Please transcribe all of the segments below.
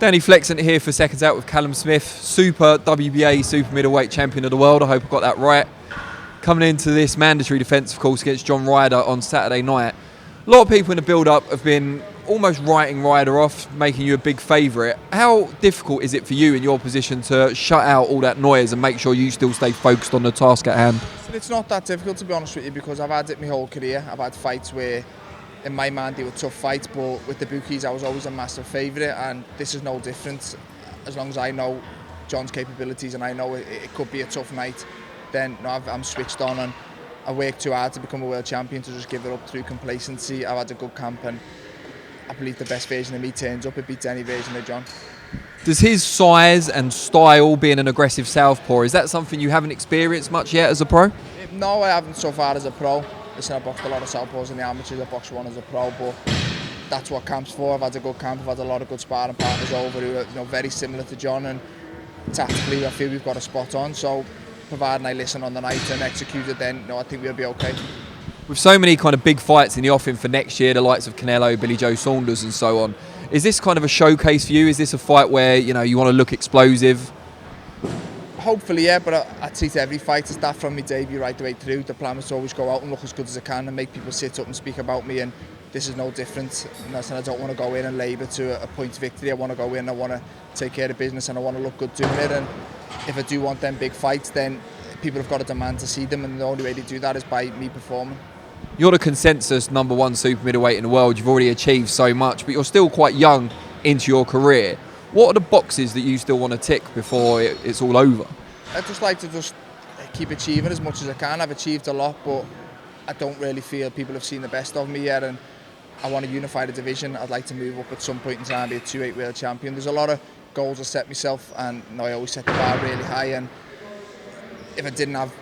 Danny Flexent here for Seconds Out with Callum Smith, WBA super middleweight champion of the world. I hope I got that right. Coming into this mandatory defence, of course, against Ryder on Saturday night. A lot of people in the build-up have been almost writing Ryder off, making you a big favourite. How difficult is it for you in your position to shut out all that noise and make sure you still stay focused on the task at hand? It's not that difficult, to be honest with you, because I've had it my whole career. I've had fights where, in my mind, they were tough fights, but with the bookies, I was always a massive favourite, and this is no different. As long as I know John's capabilities and I know it could be a tough night, then I'm switched on, and I worked too hard to become a world champion to just give it up through complacency. I've had a good camp, and I believe the best version of me turns up. It beats any version of John. Does his size and style, being an aggressive southpaw, is that something you haven't experienced much yet as a pro? No, I haven't so far as a pro. Listen, I've boxed a lot of southpaws in the amateurs. I boxed one as a pro, but that's what camp's for. I've had a good camp. I've had a lot of good sparring partners over who are very similar to John, and tactically I feel we've got a spot on. So providing I listen on the night and execute it, then I think we'll be okay. With so many kind of big fights in the offing for next year, the likes of Canelo, Billy Joe Saunders and so on, is this kind of a showcase for you? Is this a fight where you want to look explosive? Hopefully, yeah, but I treat every fight as that from my debut right the way through. The plan was to always go out and look as good as I can and make people sit up and speak about me, and this is no different. I don't want to go in and labour to a point victory. I want to go in, I want to take care of business, and I want to look good doing it. And if I do want them big fights, then people have got a demand to see them, and the only way to do that is by me performing. You're the consensus #1 super middleweight in the world. You've already achieved so much, but you're still quite young into your career. What are the boxes that you still want to tick before it's all over? I'd just like to keep achieving as much as I can. I've achieved a lot, but I don't really feel people have seen the best of me yet, and I want to unify the division. I'd like to move up at some point in time, be a 2-8 world champion. There's a lot of goals I set myself, and I always set the bar really high, and if I didn't have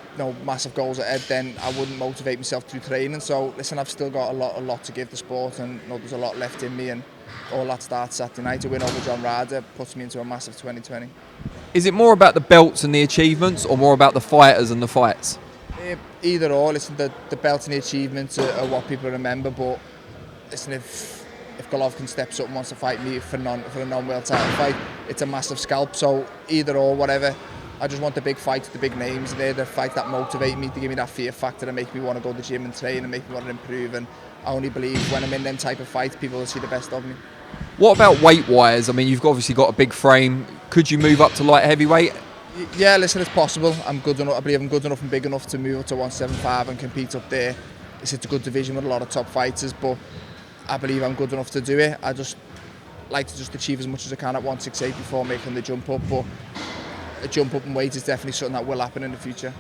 massive goals ahead, then I wouldn't motivate myself through training. So listen, I've still got a lot to give the sport, and there's a lot left in me, and all that starts Saturday night. A win over Ryder puts me into a massive 2020. Is it more about the belts and the achievements, or more about the fighters and the fights? Either or. Listen, the belts and the achievements are what people remember, but listen, if Golovkin steps up and wants to fight me for a non-world title fight, it's a massive scalp. So either or, whatever. I just want the big fights, the big names. They're the fights that motivate me, to give me that fear factor, and make me want to go to the gym and train and make me want to improve. And I only believe when I'm in them type of fights, people will see the best of me. What about weight-wise? I mean, you've obviously got a big frame. Could you move up to light heavyweight? Yeah, listen, it's possible. I'm good enough. I believe I'm good enough and big enough to move up to 175 and compete up there. It's a good division with a lot of top fighters, but I believe I'm good enough to do it. I just like to achieve as much as I can at 168 before making the jump up, but a jump up in weight is definitely something that will happen in the future.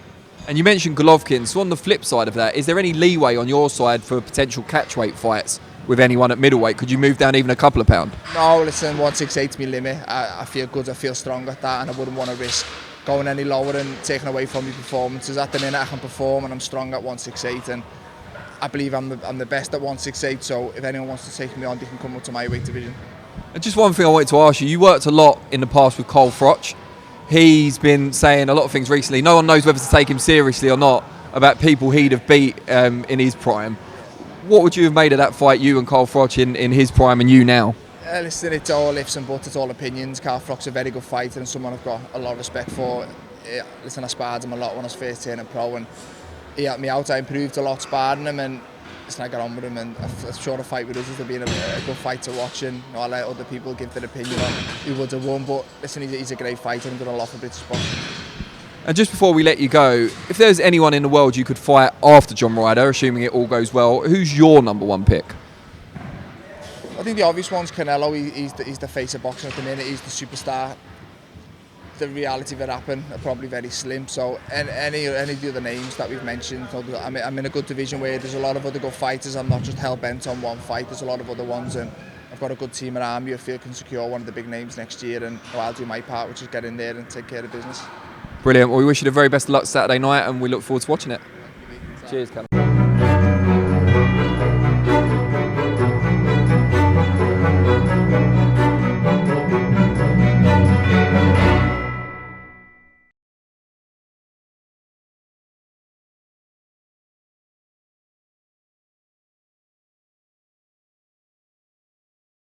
And you mentioned Golovkin, so on the flip side of that, is there any leeway on your side for potential catchweight fights with anyone at middleweight? Could you move down even a couple of pounds? No, listen, 168's my limit. I feel good, I feel strong at that, and I wouldn't want to risk going any lower and taking away from my performances. At the minute I can perform, and I'm strong at 168, and I believe I'm the best at 168, so if anyone wants to take me on, they can come up to my weight division. And just one thing I wanted to ask you worked a lot in the past with Froch. He's been saying a lot of things recently. No one knows whether to take him seriously or not, about people he'd have beat in his prime. What would you have made of that fight, you and Froch in his prime and you now? Listen, it's all ifs and buts, it's all opinions. Froch's a very good fighter and someone I've got a lot of respect for. Listen, I sparred him a lot when I was first turning pro, and he helped me out. I improved a lot sparring him, and listen, I got on with him, and I'm sure the fight with us has been a good fight to watch, and I let other people give their opinion on who would have won, but listen, he's a great fighter and done a lot for British boxing. And just before we let you go, if there's anyone in the world you could fight after Ryder, assuming it all goes well, who's your #1 pick? I think the obvious one's Canelo. He's the face of boxing at the minute. He's the superstar. The reality of it happen are probably very slim. So any of the other names that we've mentioned, I'm in a good division where there's a lot of other good fighters. I'm not just hell bent on one fight. There's a lot of other ones, and I've got a good team around me. I feel can secure one of the big names next year, and I'll do my part, which is get in there and take care of business. Brilliant. Well, we wish you the very best of luck Saturday night, and we look forward to watching it. Cheers, Callum.